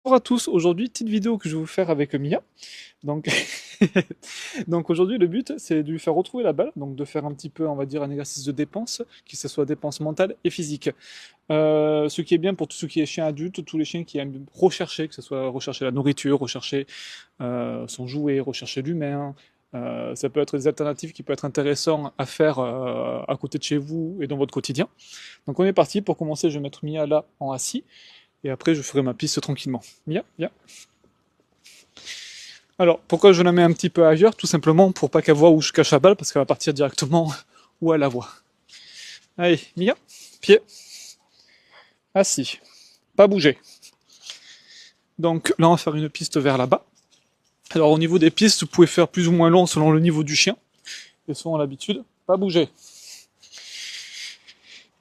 Bonjour à tous, aujourd'hui petite vidéo que je vais vous faire avec Mia. Donc, donc aujourd'hui le but c'est de lui faire retrouver la balle, donc de faire un petit peu on va dire un exercice de dépense, que ce soit dépense mentale et physique. Ce qui est bien pour tout ce qui est chien adulte, tous les chiens qui aiment rechercher, que ce soit rechercher la nourriture, rechercher son jouet, rechercher l'humain. Ça peut être des alternatives qui peuvent être intéressantes à faire à côté de chez vous et dans votre quotidien. Donc on est parti, pour commencer je vais mettre Mia là en assis. Et après, je ferai ma piste tranquillement. Bien, bien. Alors, pourquoi je la mets un petit peu ailleurs? Tout simplement pour pas qu'elle voit où je cache la balle, parce qu'elle va partir directement où elle la voit. Allez, Mia, pied, assis, pas bouger. Donc là, on va faire une piste vers là-bas. Alors, au niveau des pistes, vous pouvez faire plus ou moins long selon le niveau du chien. Et selon l'habitude, pas bouger.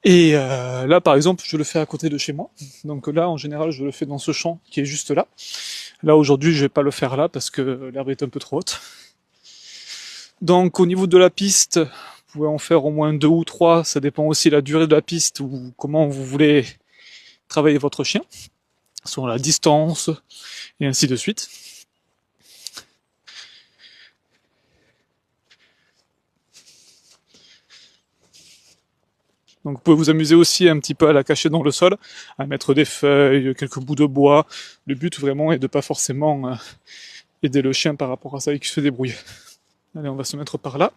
Et là, par exemple, je le fais à côté de chez moi. Donc là, en général, je le fais dans ce champ qui est juste là. Là, aujourd'hui, je vais pas le faire là parce que l'herbe est un peu trop haute. Donc, au niveau de la piste, vous pouvez en faire au moins 2 ou 3. Ça dépend aussi de la durée de la piste ou comment vous voulez travailler votre chien. Sur la distance et ainsi de suite. Donc vous pouvez vous amuser aussi un petit peu à la cacher dans le sol, à mettre des feuilles, quelques bouts de bois. Le but vraiment est de pas forcément aider le chien par rapport à ça et qu'il se débrouille. Allez, on va se mettre par là.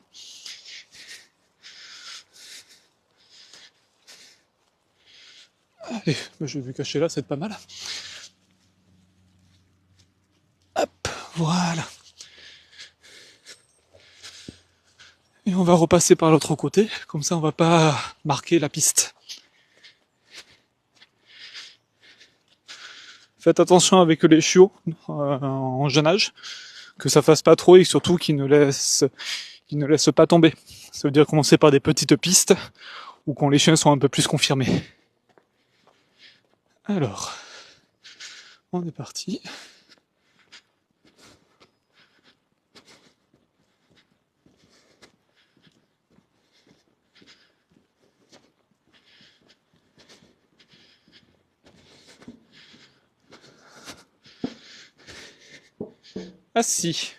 Allez, je vais me cacher là, c'est pas mal. Hop, voilà. Et on va repasser par l'autre côté, comme ça on va pas marquer la piste. Faites attention avec les chiots en jeune âge, que ça fasse pas trop et surtout qu'ils ne laissent pas tomber. Ça veut dire commencer par des petites pistes ou quand les chiens sont un peu plus confirmés. Alors, on est parti. Assis.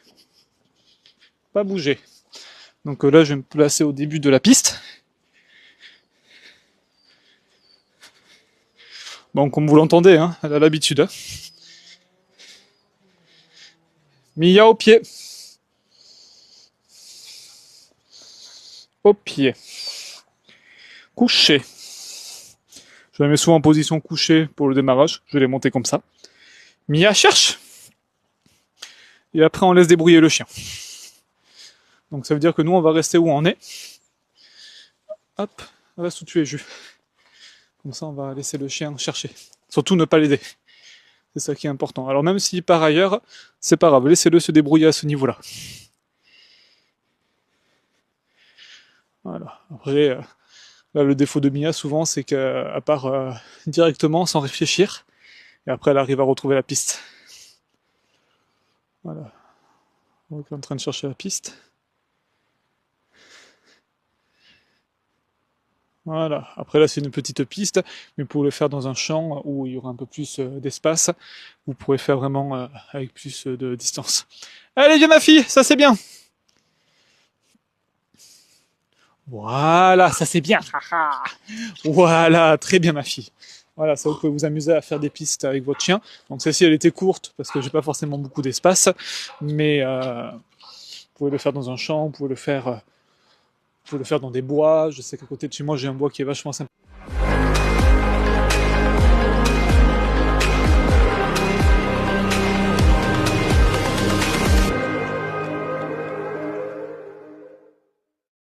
Pas bouger. Donc là, je vais me placer au début de la piste. Bon, comme vous l'entendez, hein, elle a l'habitude. Hein. Mia au pied. Au pied. Couché. Je la mets souvent en position couchée pour le démarrage. Je vais les monter comme ça. Mia cherche. Et après, on laisse débrouiller le chien. Donc ça veut dire que nous, on va rester où on est. Hop, reste où tu es, Jus. Comme ça, on va laisser le chien chercher. Surtout ne pas l'aider. C'est ça qui est important. Alors même si par ailleurs, c'est pas grave, laissez-le se débrouiller à ce niveau-là. Voilà. Après, là, le défaut de Mia, souvent, c'est qu'elle part directement sans réfléchir. Et après, elle arrive à retrouver la piste. Voilà. Donc, on est en train de chercher la piste. Voilà. Après, là, c'est une petite piste, mais pour le faire dans un champ où il y aura un peu plus d'espace, vous pourrez faire vraiment avec plus de distance. Allez, viens ma fille, ça c'est bien. Voilà, ça c'est bien. Voilà, très bien ma fille. Voilà, ça vous pouvez vous amuser à faire des pistes avec votre chien. Donc celle-ci elle était courte parce que j'ai pas forcément beaucoup d'espace, mais vous pouvez le faire dans un champ, vous pouvez le faire dans des bois. Je sais qu'à côté de chez moi j'ai un bois qui est vachement sympa.